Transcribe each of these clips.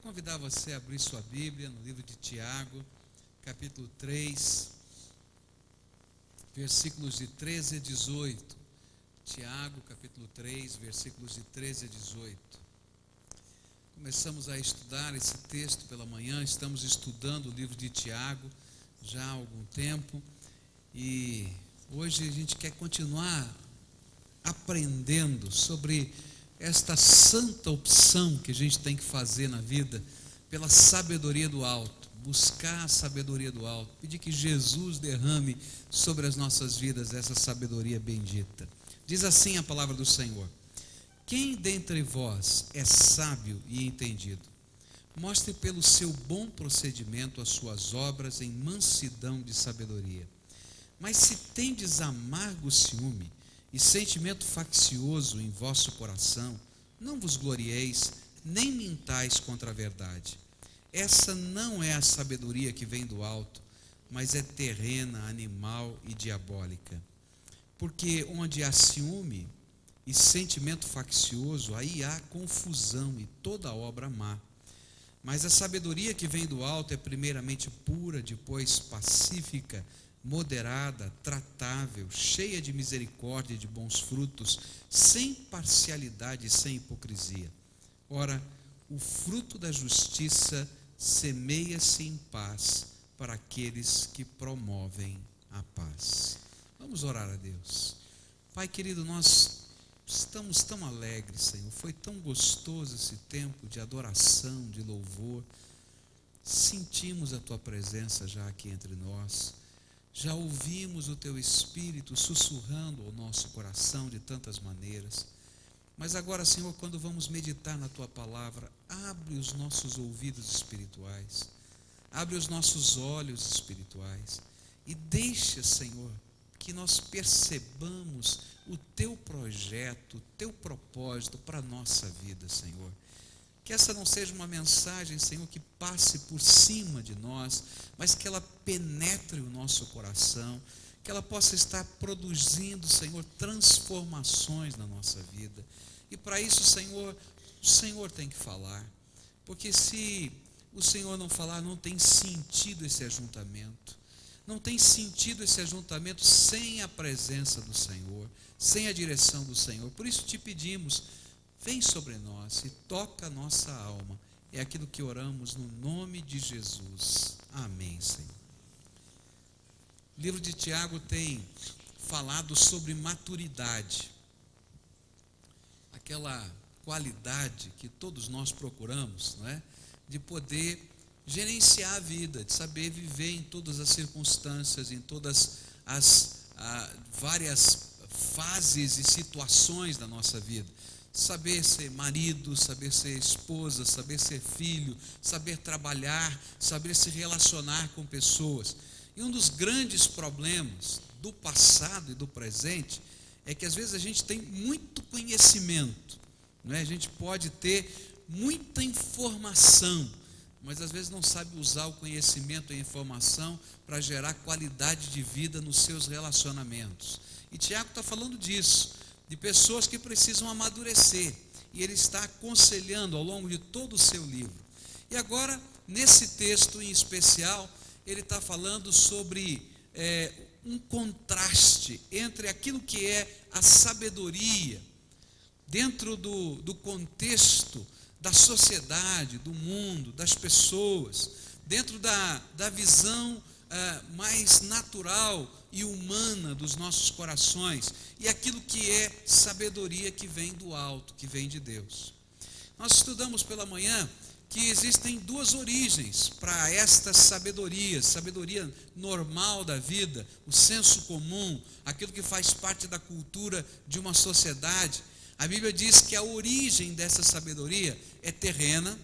convidar você a abrir sua Bíblia no livro de Tiago, capítulo 3, versículos de 13 a 18. Tiago, capítulo 3, versículos de 13 a 18. Começamos a estudar esse texto pela manhã, estamos estudando o livro de Tiago já há algum tempo, e hoje a gente quer continuar aprendendo sobre esta santa opção que a gente tem que fazer na vida pela sabedoria do alto, buscar a sabedoria do alto, pedir que Jesus derrame sobre as nossas vidas essa sabedoria bendita. Diz assim a palavra do Senhor: quem dentre vós é sábio e entendido? Mostre pelo seu bom procedimento as suas obras em mansidão de sabedoria. Mas se tendes amargo ciúme e sentimento faccioso em vosso coração, não vos glorieis, nem mintais contra a verdade. Essa não é a sabedoria que vem do alto, mas é terrena, animal e diabólica. Porque onde há ciúme e sentimento faccioso, aí há confusão e toda obra má. Mas a sabedoria que vem do alto é primeiramente pura, depois pacífica, moderada, tratável, cheia de misericórdia e de bons frutos, sem parcialidade e sem hipocrisia. Ora, o fruto da justiça semeia-se em paz para aqueles que promovem a paz. Vamos orar a Deus. Pai querido, nós estamos tão alegres, Senhor. Foi tão gostoso esse tempo de adoração, de louvor. Sentimos a Tua presença já aqui entre nós. Já ouvimos o Teu Espírito sussurrando ao nosso coração de tantas maneiras. Mas agora, Senhor, quando vamos meditar na Tua palavra, abre os nossos ouvidos espirituais, abre os nossos olhos espirituais e deixa, Senhor, que nós percebamos o Teu projeto, o Teu propósito para a nossa vida, Senhor. Que essa não seja uma mensagem, Senhor, que passe por cima de nós, mas que ela penetre o nosso coração, que ela possa estar produzindo, Senhor, transformações na nossa vida. E para isso, Senhor, o Senhor tem que falar, porque se o Senhor não falar, não tem sentido esse ajuntamento. Não tem sentido esse ajuntamento sem a presença do Senhor, sem a direção do Senhor. Por isso te pedimos, vem sobre nós e toca a nossa alma. É aquilo que oramos no nome de Jesus. Amém, Senhor. O livro de Tiago tem falado sobre maturidade. Aquela qualidade que todos nós procuramos, não é? De poder gerenciar a vida, de saber viver em todas as circunstâncias, em todas as várias fases e situações da nossa vida. Saber ser marido, saber ser esposa, saber ser filho, saber trabalhar, saber se relacionar com pessoas. E um dos grandes problemas do passado e do presente é que às vezes a gente tem muito conhecimento, não é? A gente pode ter muita informação, mas às vezes não sabe usar o conhecimento e a informação para gerar qualidade de vida nos seus relacionamentos. E Tiago está falando disso, de pessoas que precisam amadurecer, e ele está aconselhando ao longo de todo o seu livro. E agora, nesse texto em especial, ele está falando sobre um contraste entre aquilo que é a sabedoria, dentro do contexto da sociedade, do mundo, das pessoas, dentro da visão mais natural e humana dos nossos corações, e aquilo que é sabedoria que vem do alto, que vem de Deus. Nós estudamos pela manhã que existem duas origens para esta sabedoria normal da vida, o senso comum, aquilo que faz parte da cultura de uma sociedade. A Bíblia diz que a origem dessa sabedoria é terrena,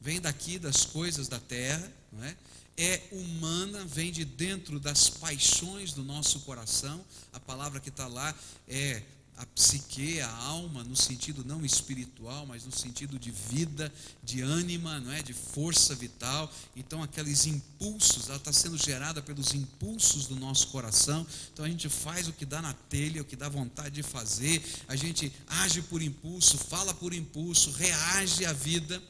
vem daqui das coisas da terra, não é? É humana, vem de dentro das paixões do nosso coração. A palavra que está lá é a psique, a alma, no sentido não espiritual, mas no sentido de vida, de ânima, não é? De força vital. Então aqueles impulsos, ela está sendo gerada pelos impulsos do nosso coração. Então a gente faz o que dá na telha, o que dá vontade de fazer, a gente age por impulso, fala por impulso, reage à vida.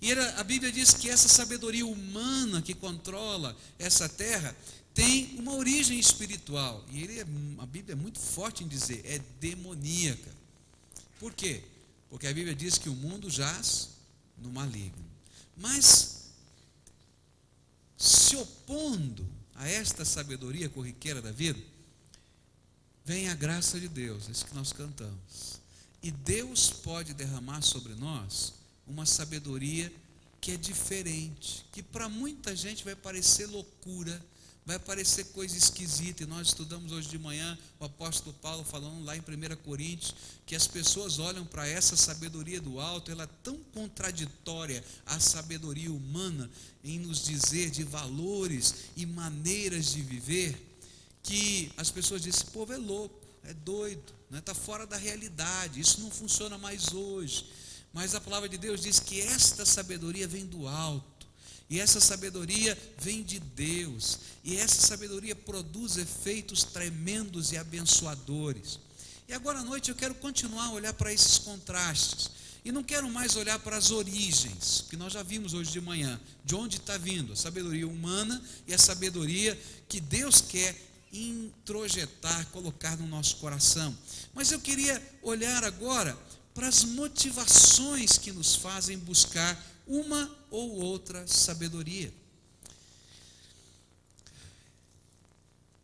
E a Bíblia diz que essa sabedoria humana que controla essa terra tem uma origem espiritual. E a Bíblia é muito forte em dizer, é demoníaca. Por quê? Porque a Bíblia diz que o mundo jaz no maligno. Mas, se opondo a esta sabedoria corriqueira da vida, vem a graça de Deus, isso que nós cantamos. E Deus pode derramar sobre nós uma sabedoria que é diferente, que para muita gente vai parecer loucura, vai parecer coisa esquisita. E nós estudamos hoje de manhã o apóstolo Paulo falando lá em 1 Coríntios, que as pessoas olham para essa sabedoria do alto, ela é tão contraditória à sabedoria humana em nos dizer de valores e maneiras de viver, que as pessoas dizem, esse povo é louco, é doido, está fora da realidade, isso não funciona mais hoje. Mas a palavra de Deus diz que esta sabedoria vem do alto, e essa sabedoria vem de Deus, e essa sabedoria produz efeitos tremendos e abençoadores. E agora à noite eu quero continuar a olhar para esses contrastes, e não quero mais olhar para as origens, que nós já vimos hoje de manhã, de onde está vindo a sabedoria humana e a sabedoria que Deus quer introjetar, colocar no nosso coração. Mas eu queria olhar agora para as motivações que nos fazem buscar uma ou outra sabedoria.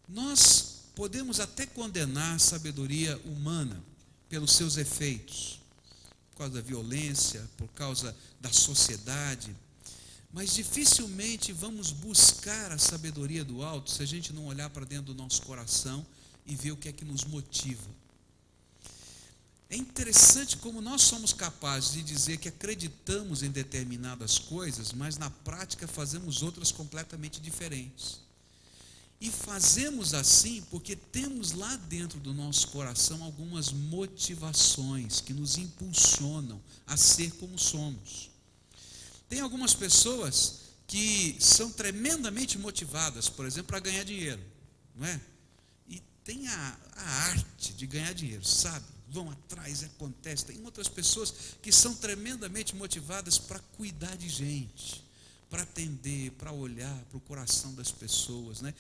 Nós podemos até condenar a sabedoria humana pelos seus efeitos, por causa da violência, por causa da sociedade, mas dificilmente vamos buscar a sabedoria do alto se a gente não olhar para dentro do nosso coração e ver o que é que nos motiva. É interessante como nós somos capazes de dizer que acreditamos em determinadas coisas, mas na prática fazemos outras completamente diferentes. E fazemos assim porque temos lá dentro do nosso coração algumas motivações que nos impulsionam a ser como somos. Tem algumas pessoas que são tremendamente motivadas, por exemplo, para ganhar dinheiro, não é? E tem a arte de ganhar dinheiro, sabe? Vão atrás, acontece. Tem outras pessoas que são tremendamente motivadas para cuidar de gente, para atender, para olhar para o coração das pessoas, né?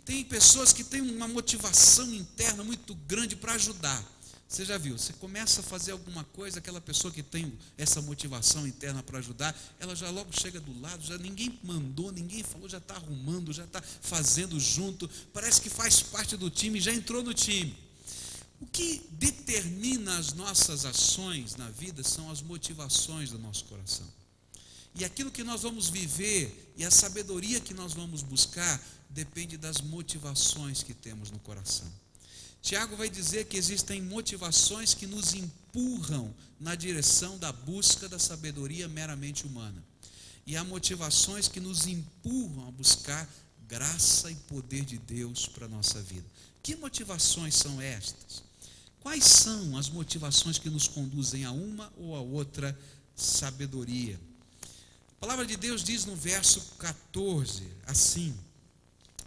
Tem pessoas que têm uma motivação interna muito grande para ajudar. Você já viu, você começa a fazer alguma coisa, aquela pessoa que tem essa motivação interna para ajudar, ela já logo chega do lado, já ninguém mandou, ninguém falou, já está arrumando, já está fazendo junto, parece que faz parte do time, já entrou no time. O que determina as nossas ações na vida são as motivações do nosso coração. E aquilo que nós vamos viver e a sabedoria que nós vamos buscar depende das motivações que temos no coração. Tiago vai dizer que existem motivações que nos empurram na direção da busca da sabedoria meramente humana. E há motivações que nos empurram a buscar graça e poder de Deus para a nossa vida. Que motivações são estas? Quais são as motivações que nos conduzem a uma ou a outra sabedoria? A palavra de Deus diz no verso 14, assim: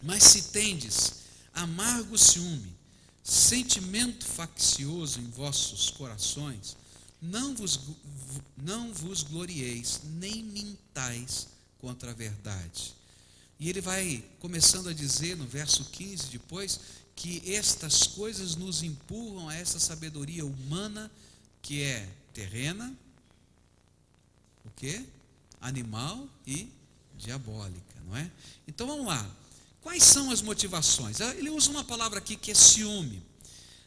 mas se tendes amargo ciúme, sentimento faccioso em vossos corações, não vos glorieis, nem mintais contra a verdade. E ele vai começando a dizer no verso 15 depois, que estas coisas nos empurram a essa sabedoria humana que é terrena, o quê? Animal e diabólica, não é? Então vamos lá. Quais são as motivações? Ele usa uma palavra aqui que é ciúme.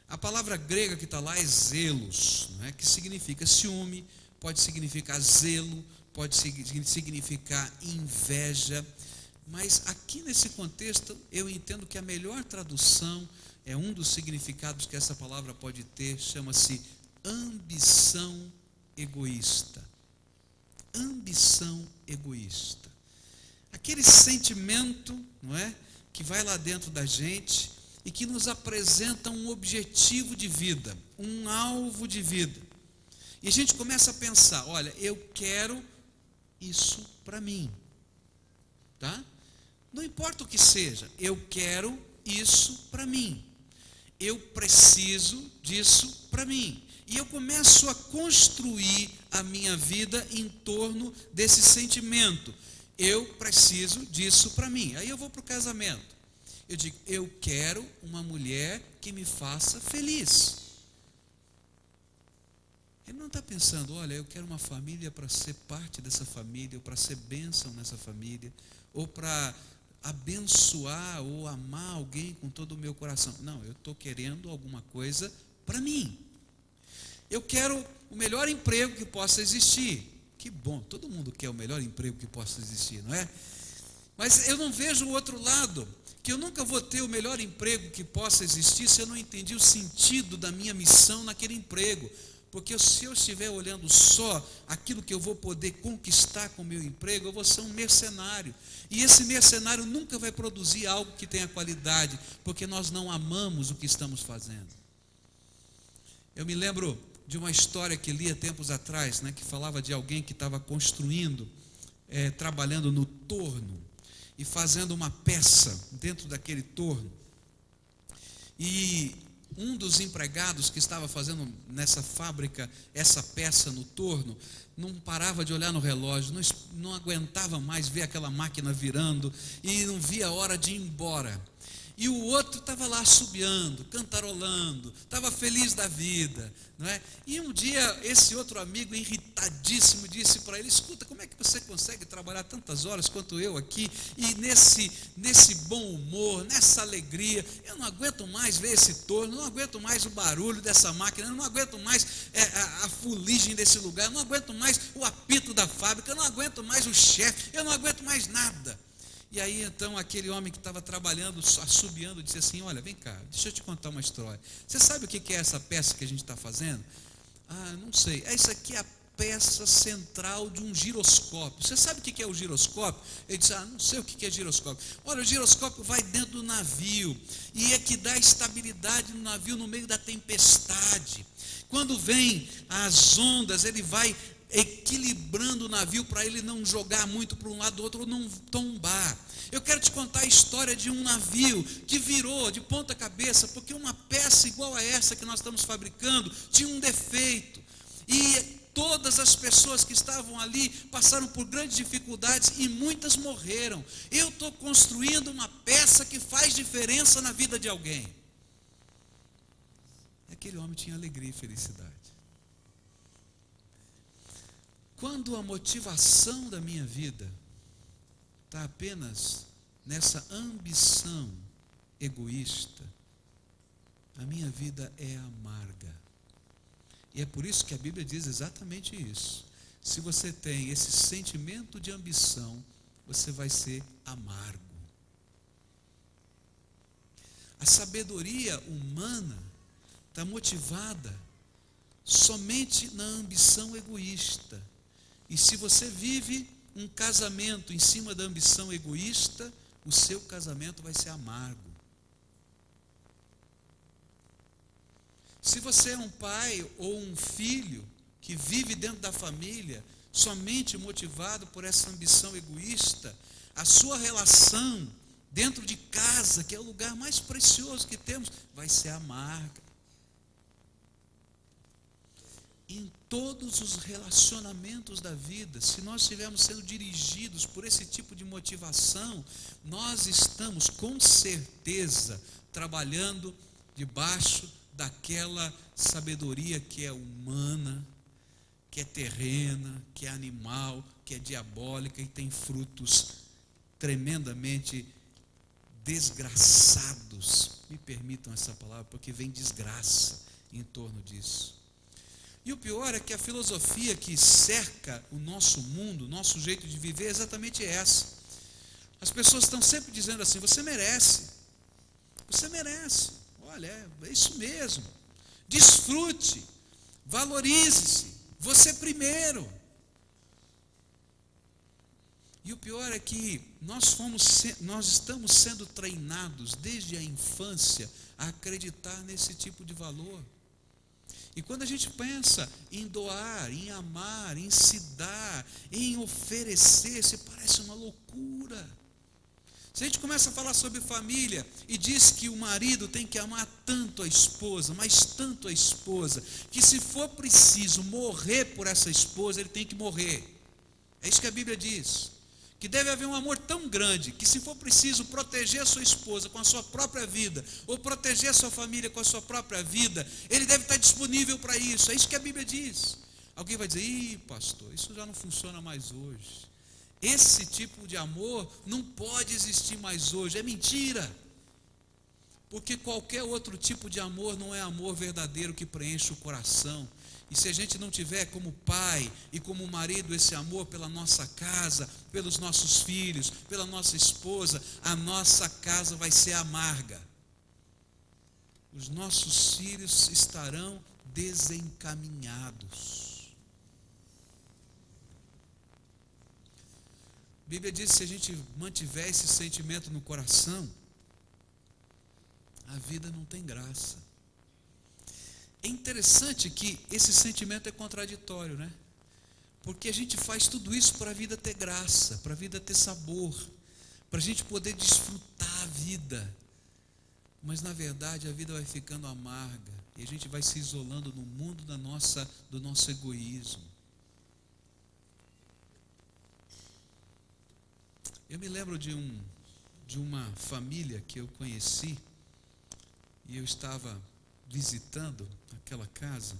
A palavra grega que está lá é zelos, não é? Que significa ciúme, pode significar zelo, pode significar inveja. Mas aqui nesse contexto eu entendo que a melhor tradução é um dos significados que essa palavra pode ter, chama-se ambição egoísta. Ambição egoísta. Aquele sentimento, não é, que vai lá dentro da gente e que nos apresenta um objetivo de vida, um alvo de vida. E a gente começa a pensar, olha, eu quero isso para mim. Tá? Não importa o que seja, eu quero isso para mim. eu preciso disso para mim. E eu começo a construir a minha vida em torno desse sentimento. Eu preciso disso para mim. Aí eu vou para o casamento. Eu digo, eu quero uma mulher que me faça feliz. Ele não está pensando, olha, eu quero uma família para ser parte dessa família, ou para ser bênção nessa família, ou para abençoar ou amar alguém com todo o meu coração. Não, eu estou querendo alguma coisa para mim. Eu quero o melhor emprego que possa existir. Que bom, todo mundo quer o melhor emprego que possa existir, não é? Mas eu não vejo o outro lado, que eu nunca vou ter o melhor emprego que possa existir se eu não entendi o sentido da minha missão naquele emprego. Porque se eu estiver olhando só aquilo que eu vou poder conquistar com o meu emprego, eu vou ser um mercenário. E esse mercenário nunca vai produzir algo que tenha qualidade, porque nós não amamos o que estamos fazendo. Eu me lembro de uma história que li há tempos atrás, que falava de alguém que estava construindo, trabalhando no torno, e fazendo uma peça dentro daquele torno. E um dos empregados que estava fazendo nessa fábrica essa peça no torno, não parava de olhar no relógio, não aguentava mais ver aquela máquina virando, e não via a hora de ir embora. E o outro estava lá assobiando, cantarolando, estava feliz da vida, não é? E um dia esse outro amigo, irritadíssimo, disse para ele, escuta, como é que você consegue trabalhar tantas horas quanto eu aqui, e nesse bom humor, nessa alegria? Eu não aguento mais ver esse torno, não aguento mais o barulho dessa máquina, eu não aguento mais a fuligem desse lugar, eu não aguento mais o apito da fábrica, eu não aguento mais o chefe, eu não aguento mais nada. E aí então aquele homem que estava trabalhando, assobiando, disse assim, olha, vem cá, deixa eu te contar uma história. Você sabe o que é essa peça que a gente está fazendo? Ah, não sei. Isso aqui é a peça central de um giroscópio. Você sabe o que é o giroscópio? Ele disse, não sei o que é giroscópio. Olha, o giroscópio vai dentro do navio, e é que dá estabilidade no navio no meio da tempestade. Quando vem as ondas, ele vai equilibrando o navio para ele não jogar muito para um lado do outro ou não tombar. Eu quero te contar a história de um navio que virou de ponta cabeça porque uma peça igual a essa que nós estamos fabricando tinha um defeito, e todas as pessoas que estavam ali passaram por grandes dificuldades e muitas morreram. Eu estou construindo uma peça que faz diferença na vida de alguém. E aquele homem tinha alegria e felicidade. Quando a motivação da minha vida está apenas nessa ambição egoísta, a minha vida é amarga. E é por isso que a Bíblia diz exatamente isso. Se você tem esse sentimento de ambição, você vai ser amargo. A sabedoria humana está motivada somente na ambição egoísta. E se você vive um casamento em cima da ambição egoísta, o seu casamento vai ser amargo. Se você é um pai ou um filho que vive dentro da família somente motivado por essa ambição egoísta, a sua relação dentro de casa, que é o lugar mais precioso que temos, vai ser amarga. Em todos os relacionamentos da vida, se nós estivermos sendo dirigidos por esse tipo de motivação, nós estamos com certeza trabalhando debaixo daquela sabedoria que é humana, que é terrena, que é animal, que é diabólica e tem frutos tremendamente desgraçados. Me permitam essa palavra, porque vem desgraça em torno disso. E o pior é que a filosofia que cerca o nosso mundo, o nosso jeito de viver é exatamente essa. As pessoas estão sempre dizendo assim, você merece, olha, é isso mesmo, desfrute, valorize-se, você primeiro. E o pior é que nós estamos sendo treinados desde a infância a acreditar nesse tipo de valor. E quando a gente pensa em doar, em amar, em se dar, em oferecer, se parece uma loucura. Se a gente começa a falar sobre família e diz que o marido tem que amar tanto a esposa, mas tanto a esposa, que se for preciso morrer por essa esposa, ele tem que morrer. É isso que a Bíblia diz. Que deve haver um amor tão grande, que se for preciso proteger a sua esposa com a sua própria vida, ou proteger a sua família com a sua própria vida, ele deve estar disponível para isso. É isso que a Bíblia diz. Alguém vai dizer: ih, pastor, isso já não funciona mais hoje. Esse tipo de amor não pode existir mais hoje. É mentira. Porque qualquer outro tipo de amor não é amor verdadeiro que preenche o coração. E se a gente não tiver como pai e como marido esse amor pela nossa casa, pelos nossos filhos, pela nossa esposa, a nossa casa vai ser amarga. Os nossos filhos estarão desencaminhados. A Bíblia diz que se a gente mantiver esse sentimento no coração, a vida não tem graça. É interessante que esse sentimento é contraditório, né? Porque a gente faz tudo isso para a vida ter graça, para a vida ter sabor, para a gente poder desfrutar a vida. Mas na verdade a vida vai ficando amarga e a gente vai se isolando no mundo do nosso egoísmo. Eu me lembro de uma família que eu conheci, e eu estava visitando aquela casa,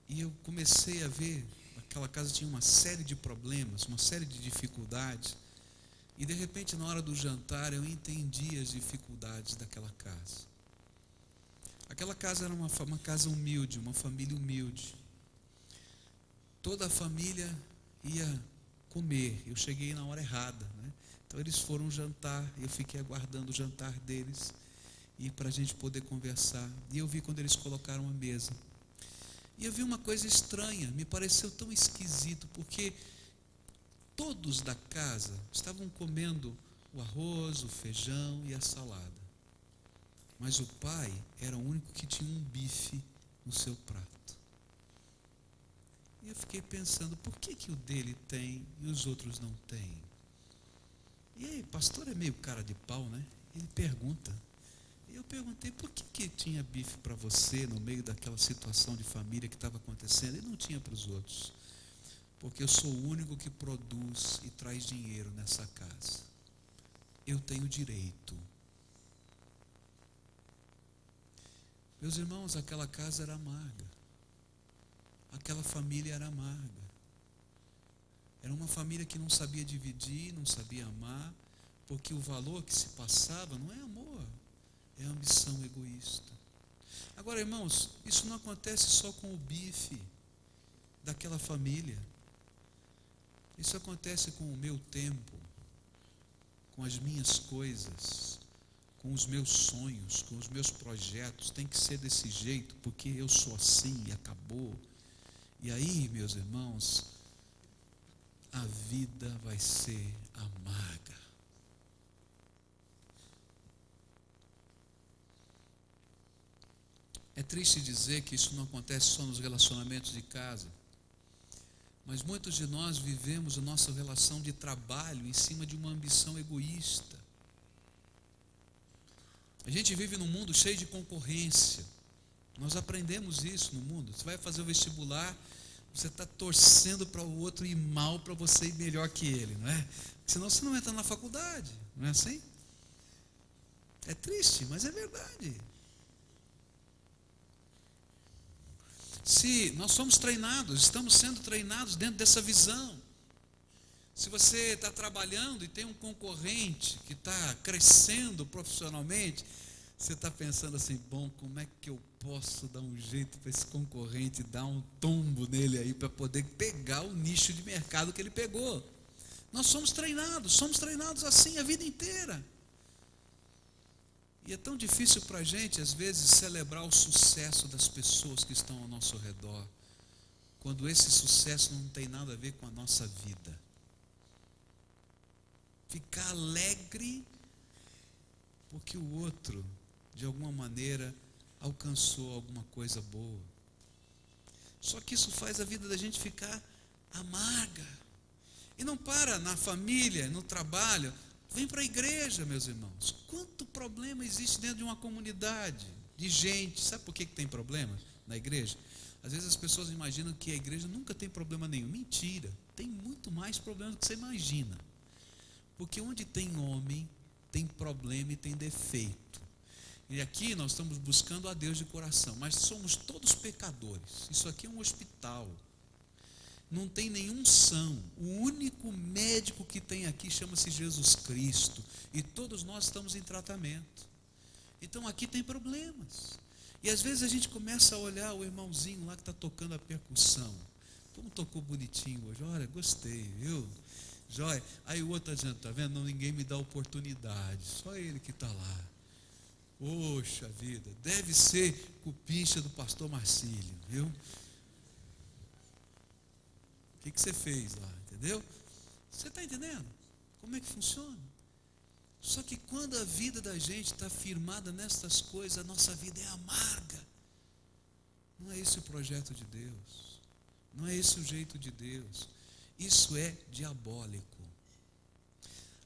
e eu comecei a ver, aquela casa tinha uma série de problemas, uma série de dificuldades, e de repente na hora do jantar eu entendi as dificuldades daquela casa. Aquela casa era uma casa humilde, uma família humilde. Toda a família ia comer. Eu cheguei na hora errada, né? Então eles foram jantar, eu fiquei aguardando o jantar deles, e para a gente poder conversar. E eu vi quando eles colocaram a mesa, e eu vi uma coisa estranha, me pareceu tão esquisito, porque todos da casa estavam comendo o arroz, o feijão e a salada, mas o pai era o único que tinha um bife no seu prato. E eu fiquei pensando, por que o dele tem e os outros não têm? E aí, pastor é meio cara de pau, né? Ele pergunta. E eu perguntei, por que tinha bife para você no meio daquela situação de família que estava acontecendo e não tinha para os outros? Porque eu sou o único que produz e traz dinheiro nessa casa. Eu tenho direito. Meus irmãos, aquela casa era amarga. Aquela família era amarga. Era uma família que não sabia dividir, não sabia amar, porque o valor que se passava não é amor, é ambição egoísta. Agora, irmãos, isso não acontece só com o bife daquela família. Isso acontece com o meu tempo, com as minhas coisas, com os meus sonhos, com os meus projetos. Tem que ser desse jeito, porque eu sou assim e acabou. E aí, meus irmãos, a vida vai ser amarga. É triste dizer que isso não acontece só nos relacionamentos de casa, mas muitos de nós vivemos a nossa relação de trabalho em cima de uma ambição egoísta. A gente vive num mundo cheio de concorrência. Nós aprendemos isso no mundo. Você vai fazer o vestibular, você está torcendo para o outro ir mal para você ir melhor que ele, não é? Senão você não entra na faculdade, não é assim? É triste, mas é verdade. Se nós somos treinados, estamos sendo treinados dentro dessa visão. Se você está trabalhando e tem um concorrente que está crescendo profissionalmente, você está pensando assim, bom, como é que eu posso dar um jeito para esse concorrente, dar um tombo nele aí, para poder pegar o nicho de mercado que ele pegou. Nós somos treinados assim a vida inteira. E é tão difícil para a gente, às vezes, celebrar o sucesso das pessoas que estão ao nosso redor, quando esse sucesso não tem nada a ver com a nossa vida. Ficar alegre porque o outro, de alguma maneira, alcançou alguma coisa boa. Só que isso faz a vida da gente ficar amarga. E não para na família, no trabalho. Vem para a igreja, meus irmãos. Quanto problema existe dentro de uma comunidade de gente? Sabe por que tem problema na igreja? Às vezes as pessoas imaginam que a igreja nunca tem problema nenhum. Mentira, tem muito mais problema do que você imagina. Porque onde tem homem, tem problema e tem defeito. E aqui nós estamos buscando a Deus de coração, mas somos todos pecadores. Isso aqui é um hospital. Não tem nenhum são. O único médico que tem aqui chama-se Jesus Cristo. E todos nós estamos em tratamento. Então aqui tem problemas. E às vezes a gente começa a olhar o irmãozinho lá que está tocando a percussão. Como tocou bonitinho hoje. Olha, gostei, viu? Jóia. Aí o outro dizendo, está vendo? Não, ninguém me dá oportunidade. Só ele que está lá. Poxa vida. Deve ser cupincha do pastor Marcílio, viu? O que você fez lá, entendeu? Você está entendendo? Como é que funciona? Só que quando a vida da gente está firmada nestas coisas, a nossa vida é amarga. Não é esse o projeto de Deus. Não é esse o jeito de Deus. Isso é diabólico.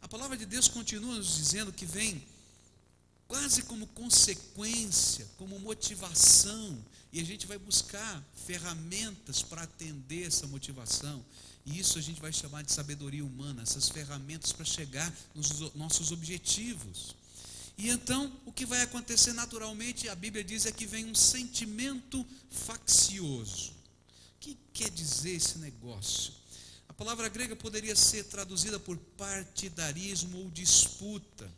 A palavra de Deus continua nos dizendo que vem quase como consequência, como motivação, e a gente vai buscar ferramentas para atender essa motivação, e isso a gente vai chamar de sabedoria humana, essas ferramentas para chegar nos nossos objetivos. E então, o que vai acontecer naturalmente, a Bíblia diz, é que vem um sentimento faccioso. O que quer dizer esse negócio? A palavra grega poderia ser traduzida por partidarismo ou disputa.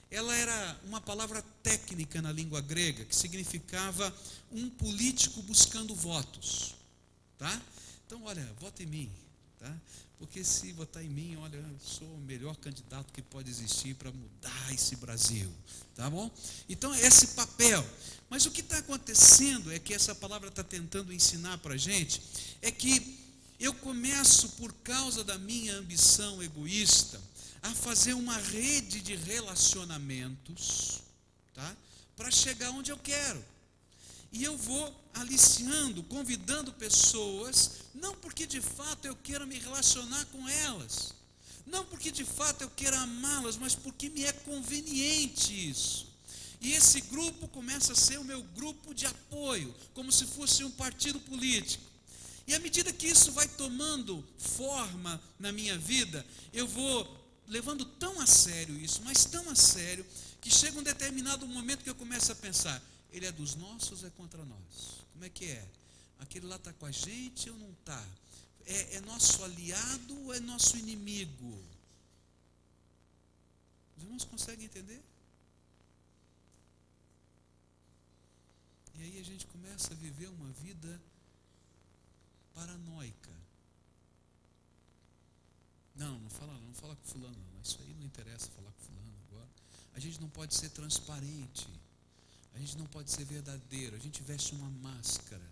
Ela era uma palavra técnica na língua grega, que significava um político buscando votos, tá? Então, olha, vota em mim, tá? Porque se votar em mim, olha, eu sou o melhor candidato que pode existir para mudar esse Brasil, tá bom? Então, é esse papel. Mas o que está acontecendo é que essa palavra está tentando ensinar para a gente, é que eu começo, por causa da minha ambição egoísta, a fazer uma rede de relacionamentos, tá? Para chegar onde eu quero. E eu vou aliciando, convidando pessoas, não porque de fato eu queira me relacionar com elas, não porque de fato eu queira amá-las, mas porque me é conveniente isso. E esse grupo começa a ser o meu grupo de apoio, como se fosse um partido político. E à medida que isso vai tomando forma na minha vida, eu vou levando tão a sério isso, mas tão a sério, que chega um determinado momento que eu começo a pensar, ele é dos nossos ou é contra nós? Como é que é? Aquele lá está com a gente ou não está? É nosso aliado ou é nosso inimigo? Os irmãos conseguem entender? E aí a gente começa a viver uma vida paranoica. Não fala com fulano não, isso aí não interessa falar com fulano agora. A gente não pode ser transparente, a gente não pode ser verdadeiro, a gente veste uma máscara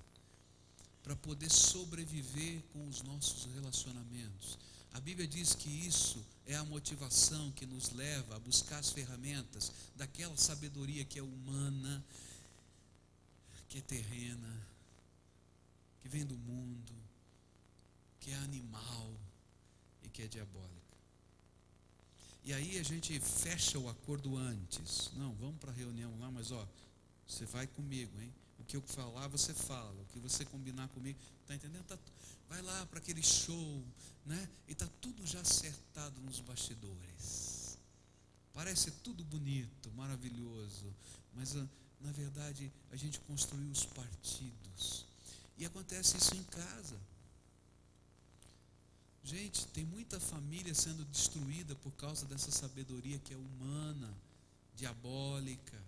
para poder sobreviver com os nossos relacionamentos. A Bíblia diz que isso é a motivação que nos leva a buscar as ferramentas daquela sabedoria que é humana, que é terrena, que vem do mundo, que é animal e que é diabólica. E aí a gente fecha o acordo antes. Não, vamos para a reunião lá, mas você vai comigo, hein? O que eu falar, você fala. O que você combinar comigo, está entendendo? Vai lá para aquele show, né? E está tudo já acertado nos bastidores. Parece tudo bonito, maravilhoso, mas na verdade a gente construiu os partidos. E acontece isso em casa. Gente, tem muita família sendo destruída por causa dessa sabedoria que é humana, diabólica.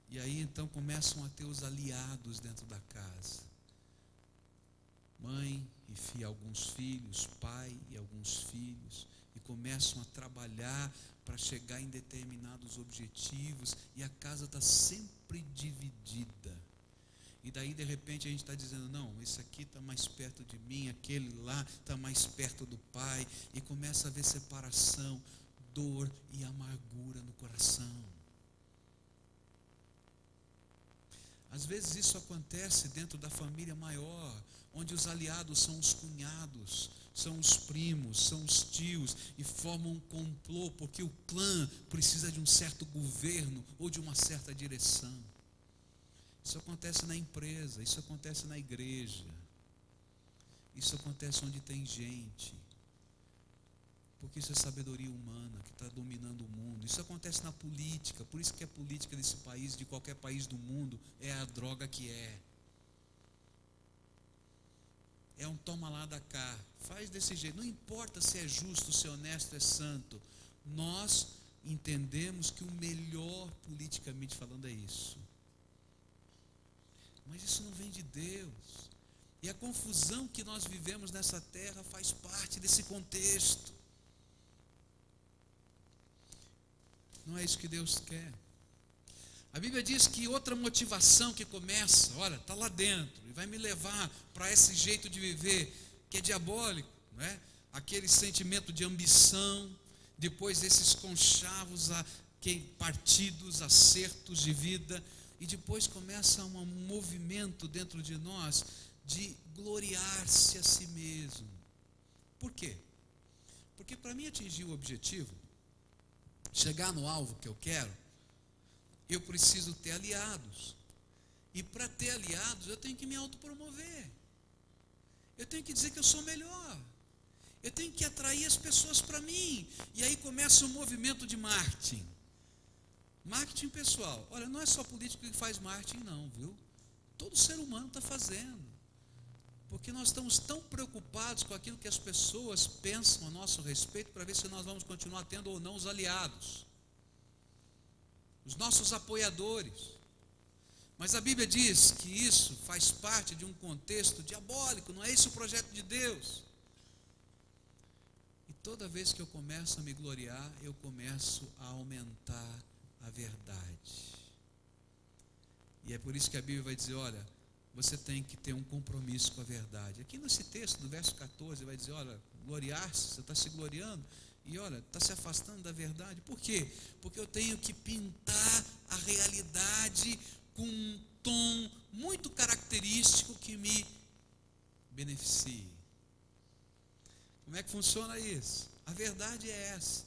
E aí então começam a ter os aliados dentro da casa. Mãe enfia alguns filhos, pai e alguns filhos, e começam a trabalhar para chegar em determinados objetivos, e a casa está sempre dividida. E daí de repente a gente está dizendo, não, esse aqui está mais perto de mim, aquele lá está mais perto do pai, e começa a haver separação, dor e amargura no coração. Às vezes isso acontece dentro da família maior, onde os aliados são os cunhados, são os primos, são os tios, e formam um complô, porque o clã precisa de um certo governo ou de uma certa direção. Isso acontece na empresa, isso acontece na igreja, isso acontece onde tem gente, porque isso é sabedoria humana que está dominando o mundo. Isso acontece na política, por isso que a política desse país, de qualquer país do mundo, é a droga que é. É um toma lá da cá, faz desse jeito, não importa se é justo, se é honesto, é santo. Nós entendemos que o melhor, politicamente falando, é isso. Mas isso não vem de Deus. E a confusão que nós vivemos nessa terra faz parte desse contexto. Não é isso que Deus quer. A Bíblia diz que outra motivação que começa, olha, está lá dentro, e vai me levar para esse jeito de viver, que é diabólico, não é? Aquele sentimento de ambição, depois esses conchavos, partidos, acertos de vida, e depois começa um movimento dentro de nós de gloriar-se a si mesmo. Por quê? Porque para mim atingir o objetivo, chegar no alvo que eu quero, eu preciso ter aliados. E para ter aliados, eu tenho que me autopromover. Eu tenho que dizer que eu sou melhor. Eu tenho que atrair as pessoas para mim. E aí começa um movimento de marketing. Marketing pessoal. Olha, não é só político que faz marketing não, viu? Todo ser humano está fazendo. Porque nós estamos tão preocupados com aquilo que as pessoas pensam a nosso respeito, para ver se nós vamos continuar tendo ou não os aliados, os nossos apoiadores. Mas a Bíblia diz que isso faz parte de um contexto diabólico, não é esse o projeto de Deus. E toda vez que eu começo a me gloriar, eu começo a aumentar a verdade. E é por isso que a Bíblia vai dizer, olha, você tem que ter um compromisso com a verdade. Aqui nesse texto, do verso 14, vai dizer, olha, gloriar-se, você está se gloriando, e olha, está se afastando da verdade. Por quê? Porque eu tenho que pintar a realidade com um tom muito característico que me beneficie. Como é que funciona isso? A verdade é essa.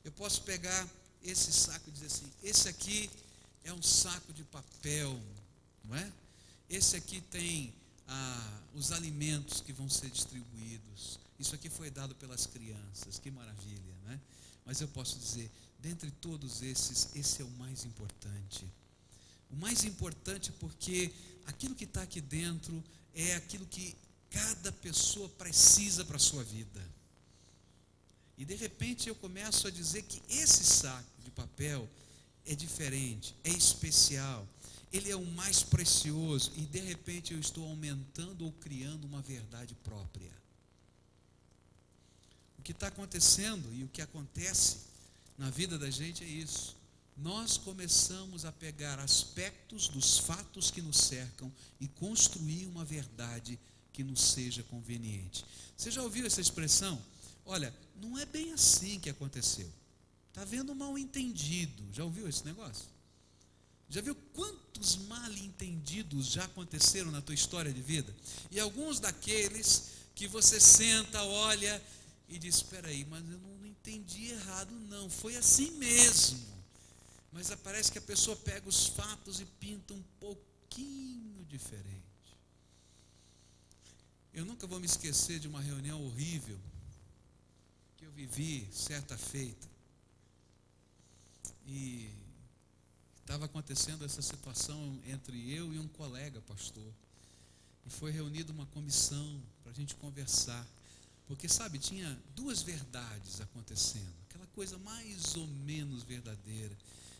Eu posso pegar esse saco e dizer assim, esse aqui é um saco de papel, não é? Esse aqui tem os alimentos que vão ser distribuídos. Isso aqui foi dado pelas crianças, que maravilha, né? Mas eu posso dizer, dentre todos esses, esse é o mais importante. O mais importante porque aquilo que está aqui dentro é aquilo que cada pessoa precisa para a sua vida. E de repente eu começo a dizer que esse saco de papel é diferente, é especial, ele é o mais precioso, e de repente eu estou aumentando ou criando uma verdade própria. O que está acontecendo e o que acontece na vida da gente é isso. Nós começamos a pegar aspectos dos fatos que nos cercam e construir uma verdade que nos seja conveniente. Você já ouviu essa expressão? Olha, não é bem assim que aconteceu. Está havendo um mal-entendido. Já ouviu esse negócio? Já viu quantos mal-entendidos já aconteceram na tua história de vida? E alguns daqueles que você senta, olha e diz, espera aí, mas eu não entendi errado não, foi assim mesmo. Mas parece que a pessoa pega os fatos e pinta um pouquinho diferente. Eu nunca vou me esquecer de uma reunião horrível que eu vivi certa feita. E estava acontecendo essa situação entre eu e um colega pastor. E foi reunida uma comissão para a gente conversar. Porque, sabe, tinha duas verdades acontecendo. Aquela coisa mais ou menos verdadeira.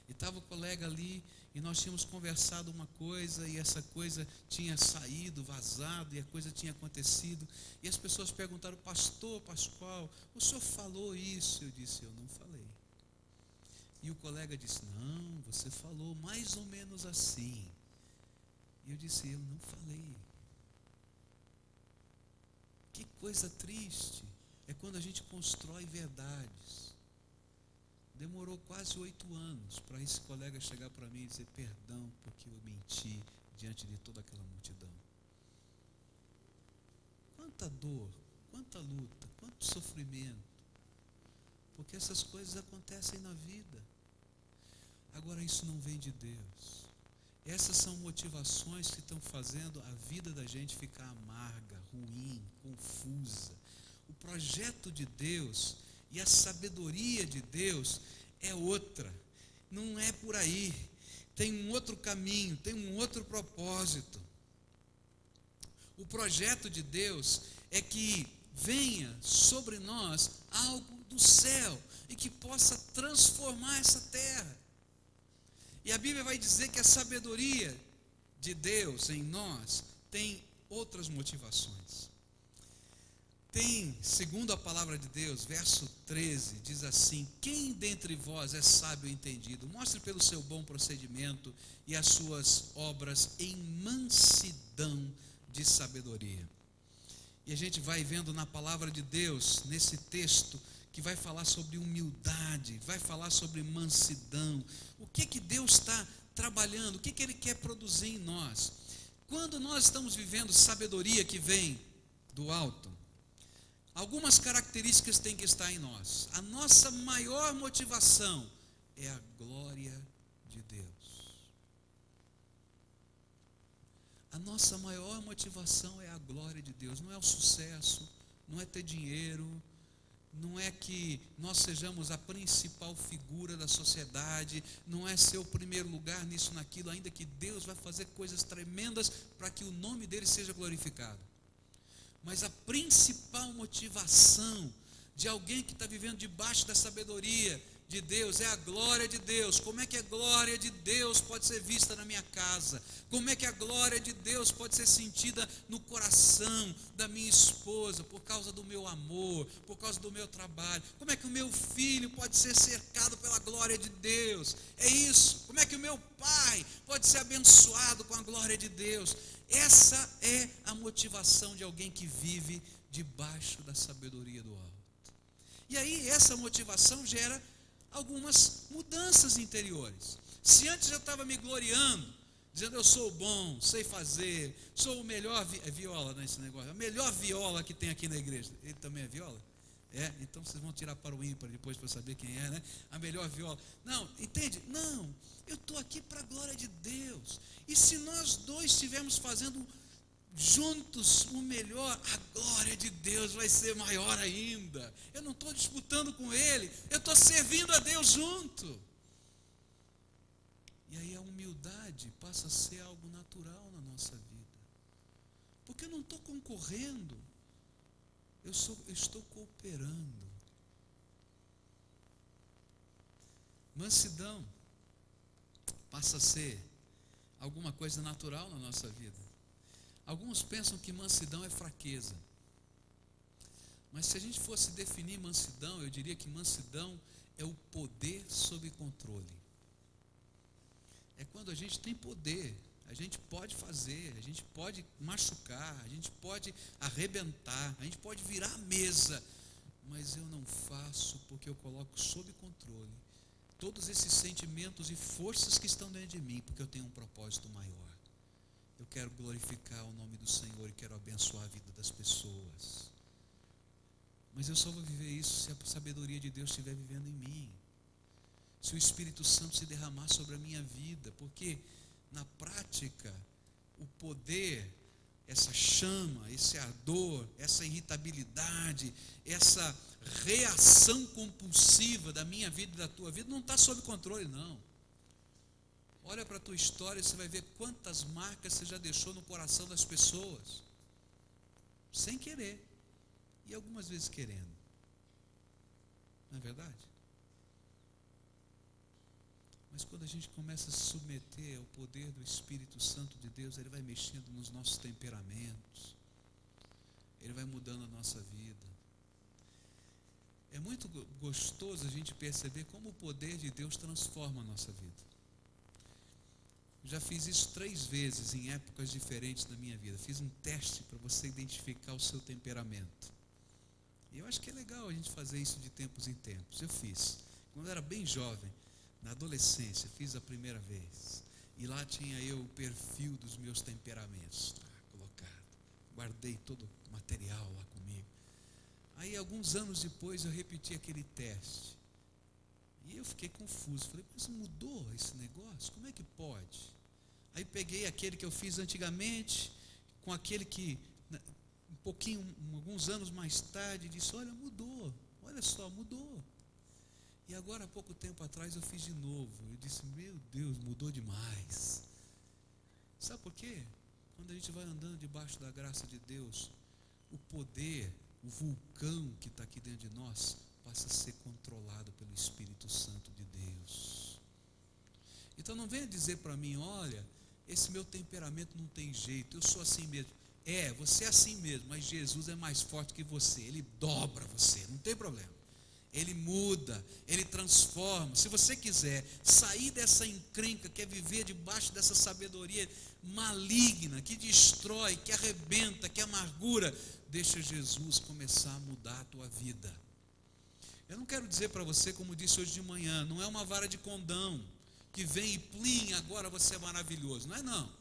E estava o colega ali, e nós tínhamos conversado uma coisa, e essa coisa tinha saído, vazado, e a coisa tinha acontecido. E as pessoas perguntaram, pastor Pascoal, o senhor falou isso? Eu disse, eu não falei. E o colega disse, não, você falou mais ou menos assim. E eu disse, eu não falei. Que coisa triste é quando a gente constrói verdades. Demorou quase 8 anos para esse colega chegar para mim e dizer, perdão porque eu menti diante de toda aquela multidão. Quanta dor quanta luta, quanto sofrimento, porque essas coisas acontecem na vida. Agora, isso não vem de Deus. Essas são motivações que estão fazendo a vida da gente ficar amarga, ruim, confusa. O projeto de Deus e a sabedoria de Deus é outra, não é por aí, tem um outro caminho, tem um outro propósito. O projeto de Deus é que venha sobre nós algo do céu e que possa transformar essa terra. E a Bíblia vai dizer que a sabedoria de Deus em nós tem outras motivações. Tem, segundo a palavra de Deus, verso 13, diz assim: quem dentre vós é sábio e entendido? Mostre pelo seu bom procedimento e as suas obras em mansidão de sabedoria. E a gente vai vendo na palavra de Deus, nesse texto, que vai falar sobre humildade, vai falar sobre mansidão. O que Deus está trabalhando, o que Ele quer produzir em nós? Quando nós estamos vivendo sabedoria que vem do alto, algumas características têm que estar em nós. A nossa maior motivação é a glória de Deus. A nossa maior motivação é a glória de Deus. Não é o sucesso, não é ter dinheiro, não é que nós sejamos a principal figura da sociedade, não é ser o primeiro lugar nisso, naquilo, ainda que Deus vai fazer coisas tremendas para que o nome dele seja glorificado. Mas a principal motivação de alguém que está vivendo debaixo da sabedoria de Deus é a glória de Deus. Como é que a glória de Deus pode ser vista na minha casa? Como é que a glória de Deus pode ser sentida no coração da minha esposa, por causa do meu amor, por causa do meu trabalho? Como é que o meu filho pode ser cercado pela glória de Deus? É isso. Como é que o meu pai pode ser abençoado com a glória de Deus? Essa é a motivação de alguém que vive debaixo da sabedoria do alto. E aí essa motivação gera algumas mudanças interiores. Se antes eu estava me gloriando, dizendo eu sou bom, sei fazer, sou o melhor viola, não é esse negócio, a melhor viola que tem aqui na igreja. Ele também é viola? É, então vocês vão tirar para o ímpar depois para saber quem é, né? A melhor viola. Não, entende? Não, eu estou aqui para a glória de Deus. E se nós dois estivermos fazendo juntos o melhor, a glória de Deus vai ser maior ainda. Eu não estou disputando com Ele, eu estou servindo a Deus junto. E aí a humildade passa a ser algo natural na nossa vida, porque eu não estou concorrendo, eu estou cooperando. Mansidão passa a ser alguma coisa natural na nossa vida. Alguns pensam que mansidão é fraqueza, mas se a gente fosse definir mansidão, eu diria que mansidão é o poder sob controle. É quando a gente tem poder, a gente pode fazer, a gente pode machucar, a gente pode arrebentar, a gente pode virar a mesa, mas eu não faço porque eu coloco sob controle todos esses sentimentos e forças que estão dentro de mim, porque eu tenho um propósito maior. Eu quero glorificar o nome do Senhor e quero abençoar a vida das pessoas. Mas eu só vou viver isso se a sabedoria de Deus estiver vivendo em mim, se o Espírito Santo se derramar sobre a minha vida, porque na prática o poder, essa chama, esse ardor, essa irritabilidade, essa reação compulsiva da minha vida e da tua vida não está sob controle, não. Olha para a tua história e você vai ver quantas marcas você já deixou no coração das pessoas, sem querer, e algumas vezes querendo. Não é verdade? Mas quando a gente começa a se submeter ao poder do Espírito Santo de Deus, Ele vai mexendo nos nossos temperamentos, Ele vai mudando a nossa vida. É muito gostoso a gente perceber como o poder de Deus transforma a nossa vida. Já fiz isso 3 vezes em épocas diferentes da minha vida. Fiz um teste para você identificar o seu temperamento. E eu acho que é legal a gente fazer isso de tempos em tempos. Eu fiz. Quando eu era bem jovem, na adolescência, fiz a primeira vez. E lá tinha eu o perfil dos meus temperamentos colocado. Guardei todo o material lá comigo. Aí, alguns anos depois, eu repeti aquele teste. E eu fiquei confuso. Falei, mas mudou esse negócio? Como é que pode? Aí peguei aquele que eu fiz antigamente, com aquele que, alguns anos mais tarde, disse, olha, mudou. Olha só, mudou. E agora, há pouco tempo atrás, eu fiz de novo. Eu disse, meu Deus, mudou demais. Sabe por quê? Quando a gente vai andando debaixo da graça de Deus, o poder, o vulcão que está aqui dentro de nós, passa a ser controlado pelo Espírito Santo de Deus. Então não venha dizer para mim, olha, esse meu temperamento não tem jeito, eu sou assim mesmo. Você é assim mesmo, mas Jesus é mais forte que você, Ele dobra você, não tem problema. Ele muda, Ele transforma. Se você quiser sair dessa encrenca, quer viver debaixo dessa sabedoria maligna, que destrói, que arrebenta, que amargura, deixa Jesus começar a mudar a tua vida. Eu não quero dizer para você, como disse hoje de manhã, não é uma vara de condão, que vem e plim, agora você é maravilhoso, não.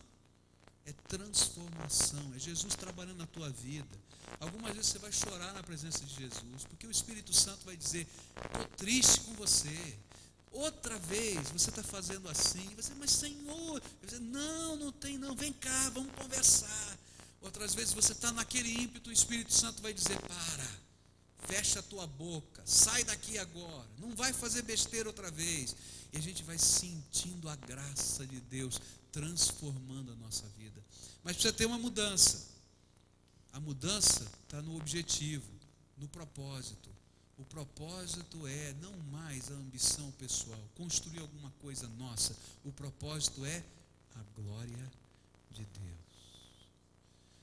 É transformação, é Jesus trabalhando na tua vida. Algumas vezes você vai chorar na presença de Jesus, porque o Espírito Santo vai dizer, estou triste com você. Outra vez você está fazendo assim, você, mas Senhor, você, não tem não, vem cá, vamos conversar. Outras vezes você está naquele ímpeto, o Espírito Santo vai dizer, fecha a tua boca, sai daqui agora, não vai fazer besteira outra vez. E a gente vai sentindo a graça de Deus transformando a nossa vida. Mas precisa ter uma mudança. A mudança está no objetivo, no propósito. O propósito é não mais a ambição pessoal, construir alguma coisa nossa. O propósito é a glória de Deus.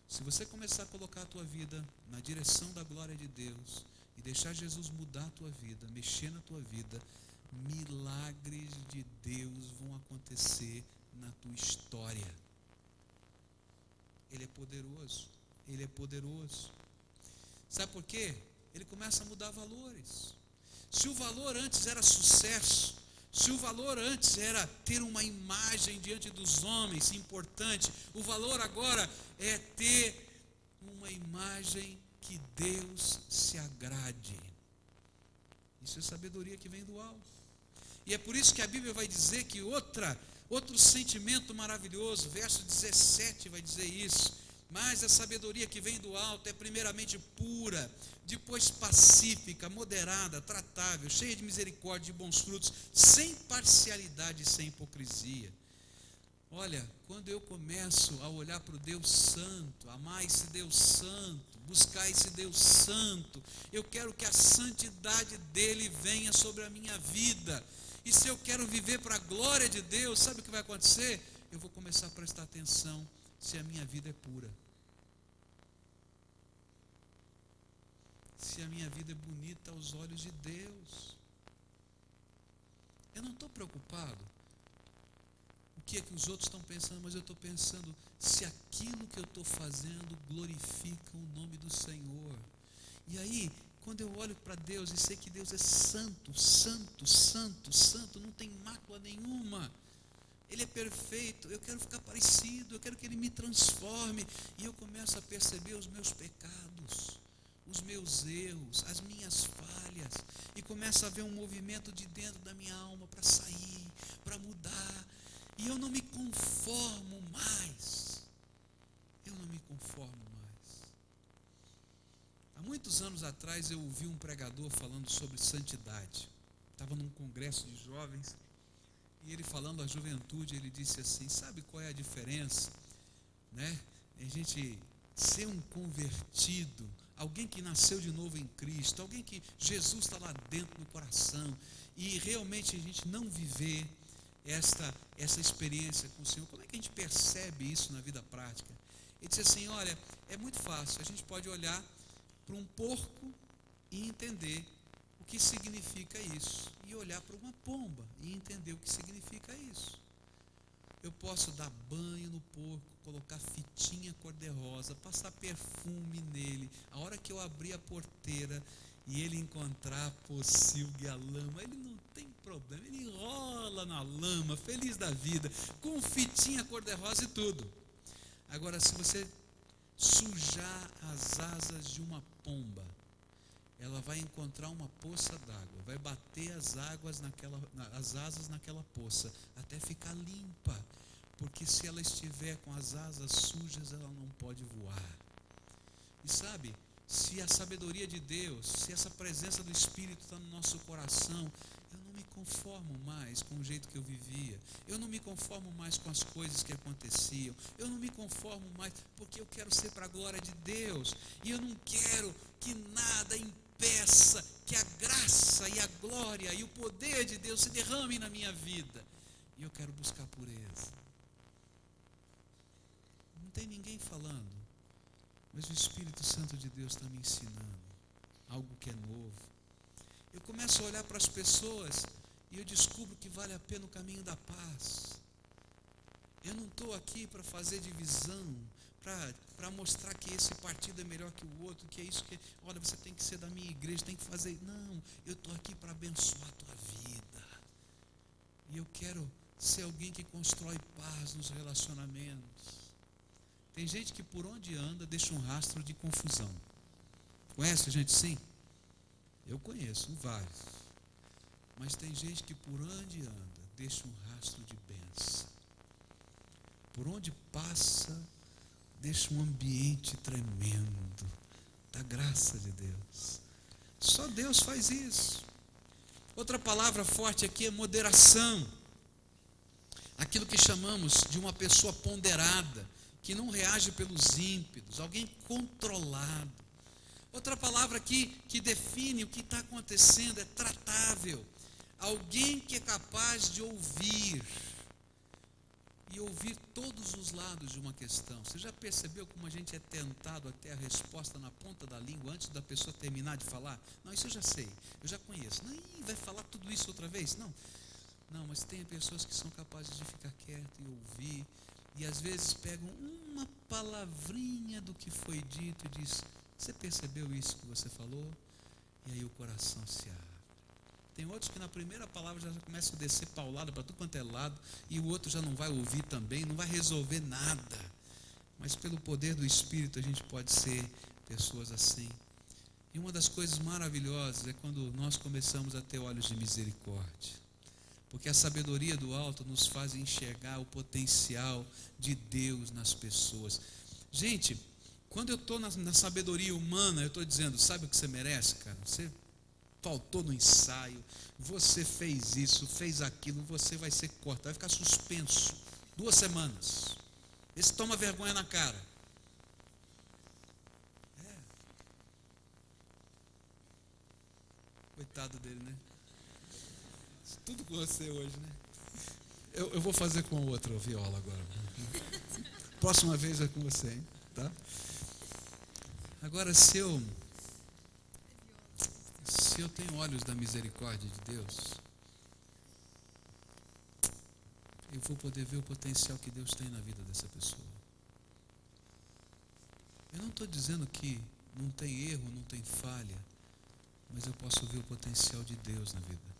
Se você começar a colocar a tua vida na direção da glória de Deus e deixar Jesus mudar a tua vida, mexer na tua vida, milagres de Deus vão acontecer na tua história. Ele é poderoso, Ele é poderoso. Sabe por quê? Ele começa a mudar valores. Se o valor antes era sucesso, se o valor antes era ter uma imagem diante dos homens importante, o valor agora é ter uma imagem que Deus se agrade. Isso é sabedoria que vem do alto. E é por isso que a Bíblia vai dizer que outro sentimento maravilhoso, verso 17 vai dizer isso, mas a sabedoria que vem do alto é primeiramente pura, depois pacífica, moderada, tratável, cheia de misericórdia, de bons frutos, sem parcialidade e sem hipocrisia. Olha, quando eu começo a olhar para o Deus Santo, amar esse Deus Santo, buscar esse Deus Santo, eu quero que a santidade dele venha sobre a minha vida. E se eu quero viver para a glória de Deus, sabe o que vai acontecer? Eu vou começar a prestar atenção se a minha vida é pura, se a minha vida é bonita aos olhos de Deus. Eu não estou preocupado o que é que os outros estão pensando, mas eu estou pensando se aquilo que eu estou fazendo glorifica o nome do Senhor. E aí, quando eu olho para Deus e sei que Deus é santo, santo, santo, santo, não tem mácula nenhuma, Ele é perfeito, eu quero ficar parecido, eu quero que Ele me transforme, e eu começo a perceber os meus pecados, os meus erros, as minhas falhas, e começa a haver um movimento de dentro da minha alma para sair, para mudar, e eu não me conformo mais, Há muitos anos atrás eu ouvi um pregador falando sobre santidade, estava num congresso de jovens, e ele falando à juventude, ele disse assim, sabe qual é a diferença, né? A gente ser um convertido, alguém que nasceu de novo em Cristo, alguém que Jesus está lá dentro no coração, e realmente a gente não viver essa experiência com o Senhor. Como é que a gente percebe isso na vida prática? Ele disse assim, olha, é muito fácil, a gente pode olhar para um porco e entender o que significa isso, e olhar para uma pomba e entender o que significa isso. Eu posso dar banho no porco, colocar fitinha cor-de-rosa, passar perfume nele, a hora que eu abrir a porteira e ele encontrar a pocilga e a lama, ele não tem problema, ele rola na lama, feliz da vida, com fitinha cor-de-rosa e tudo. Agora, se você sujar as asas de uma pomba, ela vai encontrar uma poça d'água, vai bater as asas naquela poça, até ficar limpa, porque se ela estiver com as asas sujas, ela não pode voar. E sabe, se a sabedoria de Deus, se essa presença do Espírito está no nosso coração, eu não me conformo mais com o jeito que eu vivia, eu não me conformo mais com as coisas que aconteciam, eu não me conformo mais, porque eu quero ser para a glória de Deus, e eu não quero que nada impeça que a graça e a glória e o poder de Deus se derrame na minha vida, e eu quero buscar pureza. Não tem ninguém falando, mas o Espírito Santo de Deus está me ensinando algo que é novo. Eu começo a olhar para as pessoas e eu descubro que vale a pena o caminho da paz. Eu não estou aqui para fazer divisão, para mostrar que esse partido é melhor que o outro, que é isso que, olha, você tem que ser da minha igreja, tem que fazer. Não, eu estou aqui para abençoar a tua vida. E eu quero ser alguém que constrói paz nos relacionamentos. Tem gente que por onde anda deixa um rastro de confusão. Conhece gente assim? Eu conheço vários. Mas tem gente que por onde anda deixa um rastro de bênção. Por onde passa, deixa um ambiente tremendo da graça de Deus. Só Deus faz isso. Outra palavra forte aqui é moderação. Aquilo que chamamos de uma pessoa ponderada, que não reage pelos ímpetos, alguém controlado. Outra palavra aqui que define o que está acontecendo é tratável. Alguém que é capaz de ouvir, e ouvir todos os lados de uma questão. Você já percebeu como a gente é tentado a ter a resposta na ponta da língua antes da pessoa terminar de falar? Não, isso eu já sei, eu já conheço. Não, vai falar tudo isso outra vez? Não, mas tem pessoas que são capazes de ficar quieto e ouvir, e às vezes pegam uma palavrinha do que foi dito e diz: você percebeu isso que você falou? E aí o coração se abre. Tem outros que na primeira palavra já começam a descer paulada para tudo quanto é lado, e o outro já não vai ouvir também, não vai resolver nada. Mas pelo poder do Espírito a gente pode ser pessoas assim. E uma das coisas maravilhosas é quando nós começamos a ter olhos de misericórdia. Porque a sabedoria do alto nos faz enxergar o potencial de Deus nas pessoas. Gente, quando eu estou na sabedoria humana, eu estou dizendo: sabe o que você merece, cara? Você faltou no ensaio, você fez isso, fez aquilo, você vai ser cortado, vai ficar suspenso 2 semanas. Esse toma vergonha na cara. Coitado dele, né? Tudo com você hoje, né? Eu vou fazer com outra viola agora. Próxima vez é com você, hein? Tá? Agora, se eu tenho olhos da misericórdia de Deus, eu vou poder ver o potencial que Deus tem na vida dessa pessoa. Eu não estou dizendo que não tem erro, não tem falha, mas eu posso ver o potencial de Deus na vida.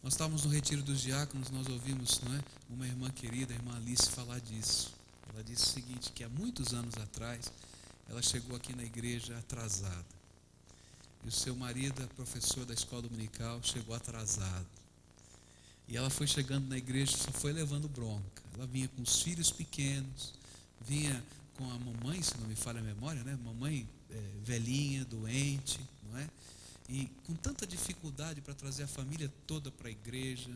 Nós estávamos no retiro dos diáconos, nós ouvimos, não é, uma irmã querida, a irmã Alice, falar disso. Ela disse o seguinte, que há muitos anos atrás, ela chegou aqui na igreja atrasada. E o seu marido, professor da escola dominical, chegou atrasado. E ela foi chegando na igreja, só foi levando bronca. Ela vinha com os filhos pequenos, vinha com a mamãe, se não me falha a memória, né? Mamãe velhinha, doente, não é? E com tanta dificuldade para trazer a família toda para a igreja.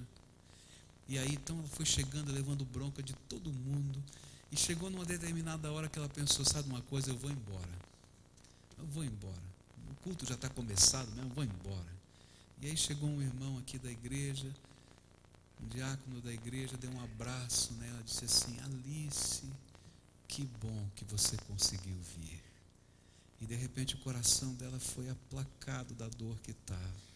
E aí então ela foi chegando, levando bronca de todo mundo. E chegou numa determinada hora que ela pensou: sabe uma coisa, eu vou embora. O culto já está começado mesmo, eu vou embora. E aí chegou um irmão aqui da igreja, um diácono da igreja, deu um abraço nela, disse assim: Alice, que bom que você conseguiu vir. E de repente o coração dela foi aplacado da dor que estava.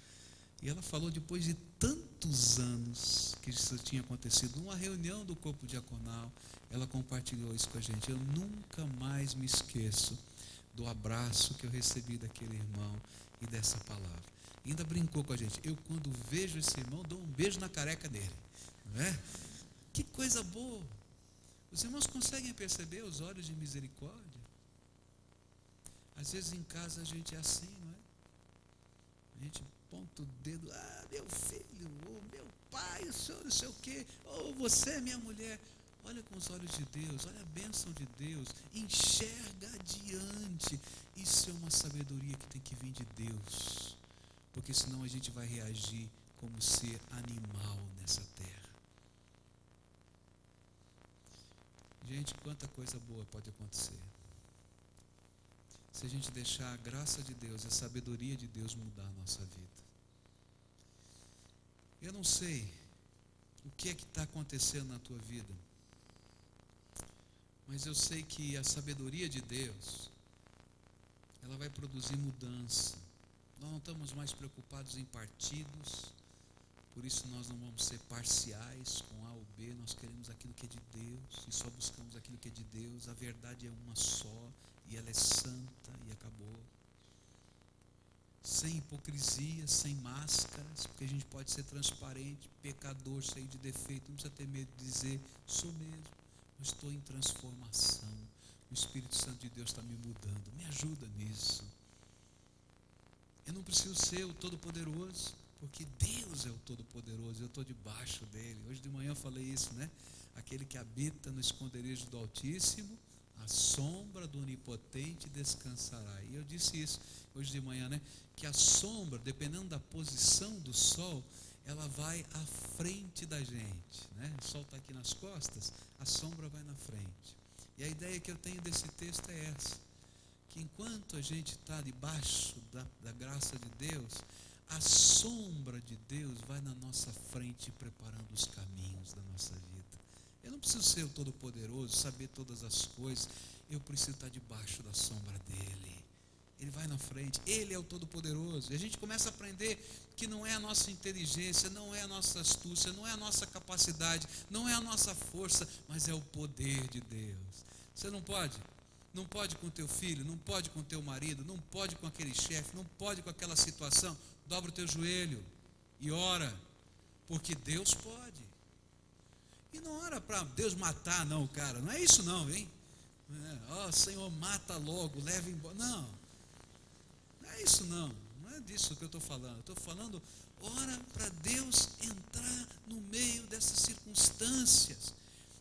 E ela falou, depois de tantos anos que isso tinha acontecido, numa reunião do corpo diaconal, ela compartilhou isso com a gente: eu nunca mais me esqueço do abraço que eu recebi daquele irmão e dessa palavra. E ainda brincou com a gente: eu, quando vejo esse irmão, dou um beijo na careca dele, não é? Que coisa boa! Os irmãos conseguem perceber os olhos de misericórdia? Às vezes em casa a gente é assim, não é? A gente ponta o dedo, meu filho, ou meu pai, o senhor não sei o quê, ou você, minha mulher. Olha com os olhos de Deus, olha a bênção de Deus, enxerga adiante. Isso é uma sabedoria que tem que vir de Deus, porque senão a gente vai reagir como ser animal nessa terra. Gente, quanta coisa boa pode acontecer se a gente deixar a graça de Deus, a sabedoria de Deus mudar a nossa vida. Eu não sei o que é que está acontecendo na tua vida, mas eu sei que a sabedoria de Deus, ela vai produzir mudança. Nós não estamos mais preocupados em partidos, por isso nós não vamos ser parciais com A ou B, nós queremos aquilo que é de Deus, e só buscamos aquilo que é de Deus. A verdade é uma só, e ela é santa, e acabou. Sem hipocrisia, sem máscaras, porque a gente pode ser transparente, pecador, cheio de defeito, não precisa ter medo de dizer, sou mesmo, eu estou em transformação, o Espírito Santo de Deus está me mudando, me ajuda nisso. Eu não preciso ser o Todo-Poderoso, porque Deus é o Todo-Poderoso, eu estou debaixo dele. Hoje de manhã eu falei isso, né? Aquele que habita no esconderijo do Altíssimo, a sombra do Onipotente descansará. E eu disse isso hoje de manhã, né? Que a sombra, dependendo da posição do sol, ela vai à frente da gente, né? O sol está aqui nas costas, a sombra vai na frente. E a ideia que eu tenho desse texto é essa, que enquanto a gente está debaixo da graça de Deus, a sombra de Deus vai na nossa frente preparando os caminhos da nossa vida. Eu não preciso ser o Todo-Poderoso, saber todas as coisas, eu preciso estar debaixo da sombra dele. Ele vai na frente, ele é o Todo-Poderoso. E a gente começa a aprender que não é a nossa inteligência, não é a nossa astúcia, não é a nossa capacidade, não é a nossa força, mas é o poder de Deus. Você não pode com teu filho, não pode com teu marido, não pode com aquele chefe, não pode com aquela situação. Dobra o teu joelho e ora, porque Deus pode. E não ora para Deus matar não, cara, não é isso não, hein? Senhor, mata logo, leva embora. Não é isso não é disso que eu estou falando. Eu estou falando, ora para Deus entrar no meio dessas circunstâncias,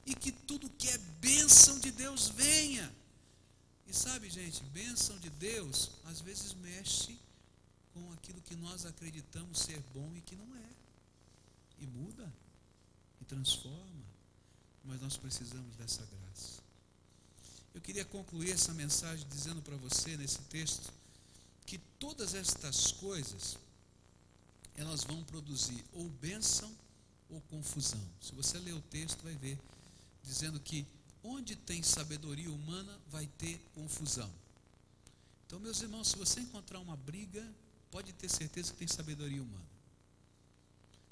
e que tudo que é bênção de Deus venha. E sabe, gente, bênção de Deus às vezes mexe com aquilo que nós acreditamos ser bom e que não é, e muda, e transforma, mas nós precisamos dessa graça. Eu queria concluir essa mensagem dizendo para você, nesse texto, que todas estas coisas, elas vão produzir ou bênção ou confusão. Se você ler o texto, vai ver, dizendo que onde tem sabedoria humana, vai ter confusão. Então, meus irmãos, se você encontrar uma briga, pode ter certeza que tem sabedoria humana.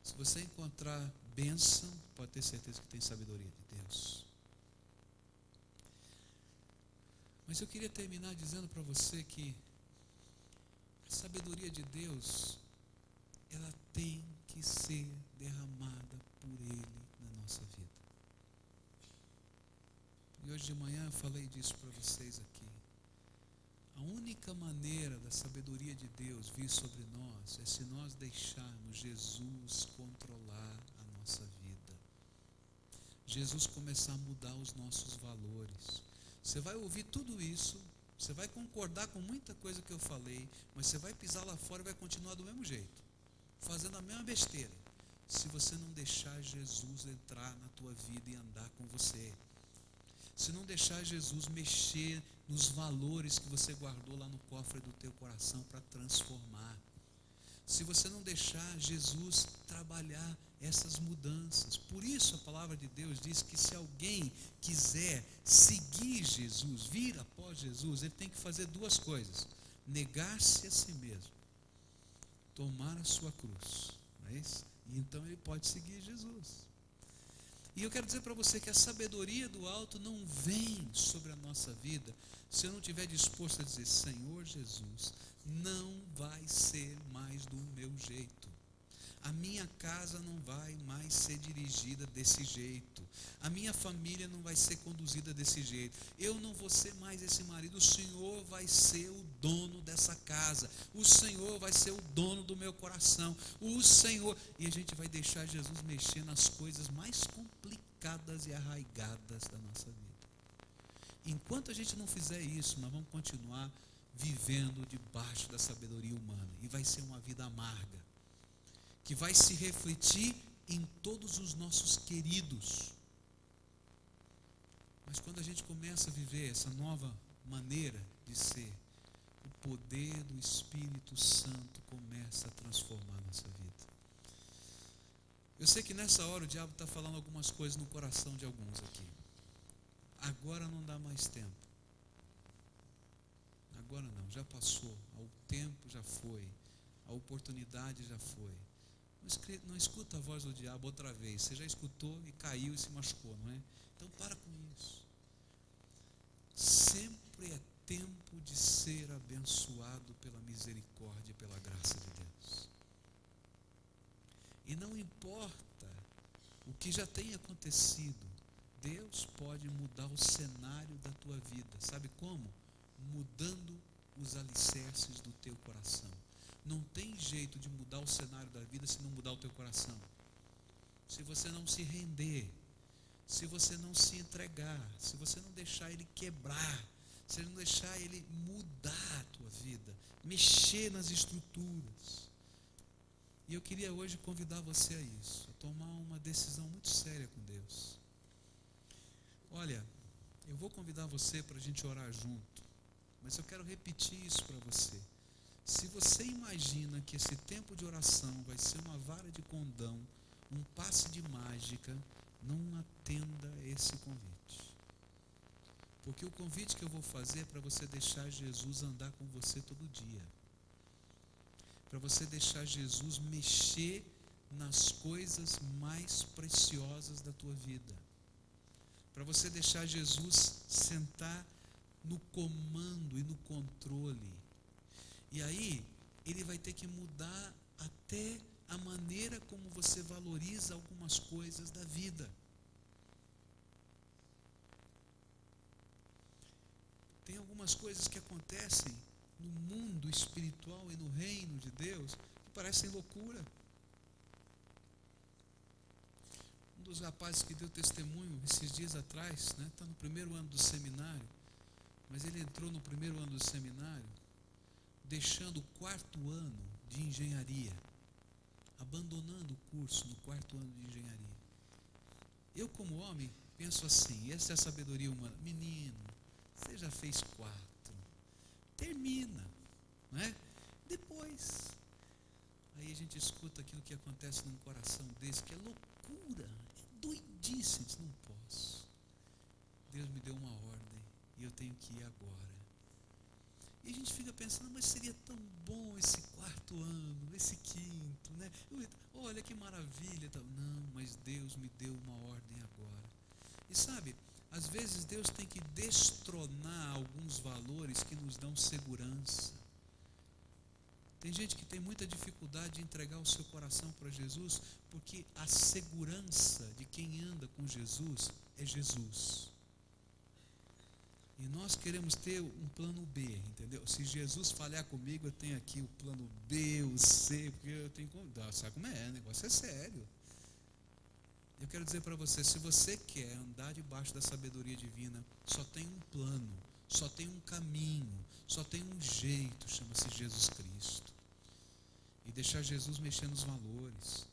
Se você encontrar bênção, pode ter certeza que tem sabedoria de Deus. Mas eu queria terminar dizendo para você que a sabedoria de Deus, ela tem que ser derramada por Ele na nossa vida. E hoje de manhã eu falei disso para vocês aqui. A única maneira da sabedoria de Deus vir sobre nós é se nós deixarmos Jesus controlar a nossa vida. Jesus começar a mudar os nossos valores. Você vai ouvir tudo isso, você vai concordar com muita coisa que eu falei, mas você vai pisar lá fora e vai continuar do mesmo jeito, fazendo a mesma besteira, se você não deixar Jesus entrar na tua vida e andar com você. Se não deixar Jesus mexer nos valores que você guardou lá no cofre do teu coração para transformar. Se você não deixar Jesus trabalhar essas mudanças. Por isso a palavra de Deus diz que se alguém quiser seguir Jesus, vir após Jesus, ele tem que fazer duas coisas: negar-se a si mesmo, tomar a sua cruz, não é isso? E então ele pode seguir Jesus. E eu quero dizer para você que a sabedoria do alto não vem sobre a nossa vida se eu não estiver disposto a dizer: Senhor Jesus, não vai ser mais do meu jeito. A minha casa não vai mais ser dirigida desse jeito. A minha família não vai ser conduzida desse jeito. Eu não vou ser mais esse marido. O Senhor vai ser o dono dessa casa. O Senhor vai ser o dono do meu coração. O Senhor. E a gente vai deixar Jesus mexer nas coisas mais complicadas e arraigadas da nossa vida. Enquanto a gente não fizer isso, nós vamos continuar vivendo debaixo da sabedoria humana. E vai ser uma vida amarga, que vai se refletir em todos os nossos queridos. Mas quando a gente começa a viver essa nova maneira de ser, o poder do Espírito Santo começa a transformar a nossa vida. Eu sei que nessa hora o diabo está falando algumas coisas no coração de alguns aqui. Agora não dá mais tempo. Agora não, já passou. O tempo já foi. A oportunidade já foi. Não escuta a voz do diabo outra vez. Você já escutou e caiu e se machucou, não é? Então para com isso. Sempre é tempo de ser abençoado pela misericórdia e pela graça de Deus. E não importa o que já tenha acontecido, Deus pode mudar o cenário da tua vida. Sabe como? Mudando os alicerces do teu coração. Não tem jeito de mudar o cenário da vida se não mudar o teu coração. Se você não se render, se você não se entregar, se você não deixar ele quebrar, se você não deixar ele mudar a tua vida, mexer nas estruturas. E eu queria hoje convidar você a isso, a tomar uma decisão muito séria com Deus. Olha, eu vou convidar você para a gente orar junto, mas eu quero repetir isso para você. Se você imagina que esse tempo de oração vai ser uma vara de condão, um passe de mágica, não atenda esse convite. Porque o convite que eu vou fazer é para você deixar Jesus andar com você todo dia. Para você deixar Jesus mexer nas coisas mais preciosas da tua vida. Para você deixar Jesus sentar no comando e no controle. E aí, ele vai ter que mudar até a maneira como você valoriza algumas coisas da vida. Tem algumas coisas que acontecem no mundo espiritual e no reino de Deus que parecem loucura. Um dos rapazes que deu testemunho esses dias atrás, está no primeiro ano do seminário, mas ele entrou no primeiro ano do seminário, deixando o quarto ano de engenharia, abandonando o curso no quarto ano de engenharia. Eu, como homem, penso assim, essa é a sabedoria humana. Menino, você já fez 4, termina, não é? Depois, aí a gente escuta aquilo que acontece num coração desse, que é loucura, é doidice. Diz, não posso, Deus me deu uma ordem e eu tenho que ir agora. E a gente fica pensando, mas seria tão bom esse 4º ano, esse 5º, né? Olha que maravilha. Não, mas Deus me deu uma ordem agora. E sabe, às vezes Deus tem que destronar alguns valores que nos dão segurança. Tem gente que tem muita dificuldade de entregar o seu coração para Jesus, porque a segurança de quem anda com Jesus é Jesus. E nós queremos ter um plano B, entendeu? Se Jesus falhar comigo, eu tenho aqui o plano B, o C, porque eu tenho que... Sabe como é? O negócio é sério. Eu quero dizer para você, se você quer andar debaixo da sabedoria divina, só tem um plano, só tem um caminho, só tem um jeito, chama-se Jesus Cristo. E deixar Jesus mexer nos valores,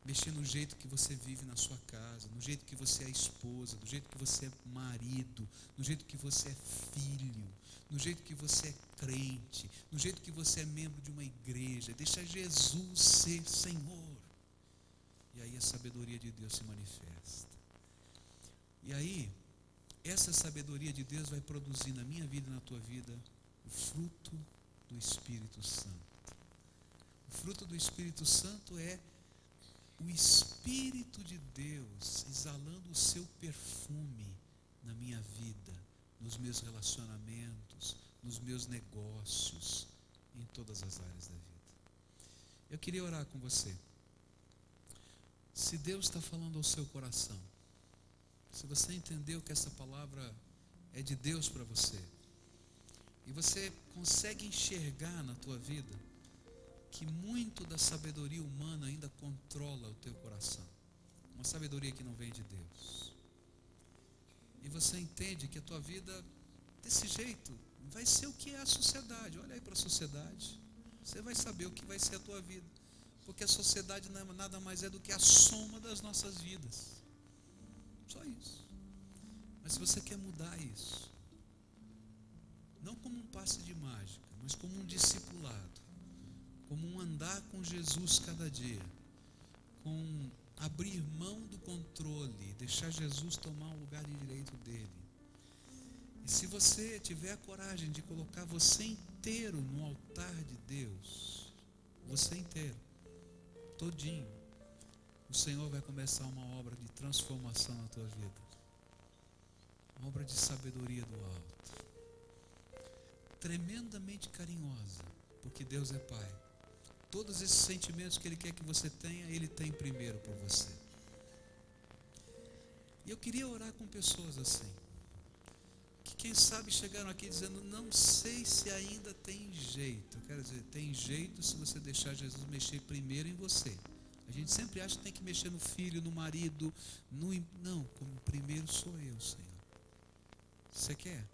mexer no jeito que você vive na sua casa, no jeito que você é esposa, do jeito que você é marido, no jeito que você é filho, no jeito que você é crente, no jeito que você é membro de uma igreja. Deixar Jesus ser Senhor. E aí a sabedoria de Deus se manifesta. E aí, essa sabedoria de Deus vai produzir na minha vida e na tua vida o fruto do Espírito Santo. O fruto do Espírito Santo é o Espírito de Deus exalando o seu perfume na minha vida, nos meus relacionamentos, nos meus negócios, em todas as áreas da vida. Eu queria orar com você. Se Deus está falando ao seu coração, se você entendeu que essa palavra é de Deus para você, e você consegue enxergar na tua vida que muito da sabedoria humana ainda controla o teu coração, uma sabedoria que não vem de Deus, e você entende que a tua vida desse jeito vai ser o que é a sociedade. Olha aí para a sociedade, você vai saber o que vai ser a tua vida, porque a sociedade nada mais é do que a soma das nossas vidas, só isso. Mas se você quer mudar isso, não como um passe de mágica, mas como um discipulado, como um andar com Jesus cada dia, com abrir mão do controle, deixar Jesus tomar o lugar de direito dele. E se você tiver a coragem de colocar você inteiro no altar de Deus, você inteiro, todinho, o Senhor vai começar uma obra de transformação na tua vida, uma obra de sabedoria do alto, tremendamente carinhosa, porque Deus é Pai. Todos esses sentimentos que Ele quer que você tenha, Ele tem primeiro por você. E eu queria orar com pessoas assim, que quem sabe chegaram aqui dizendo, não sei se ainda tem jeito. Eu quero dizer, tem jeito se você deixar Jesus mexer primeiro em você. A gente sempre acha que tem que mexer no filho, no marido, não, como primeiro sou eu, Senhor. Você quer?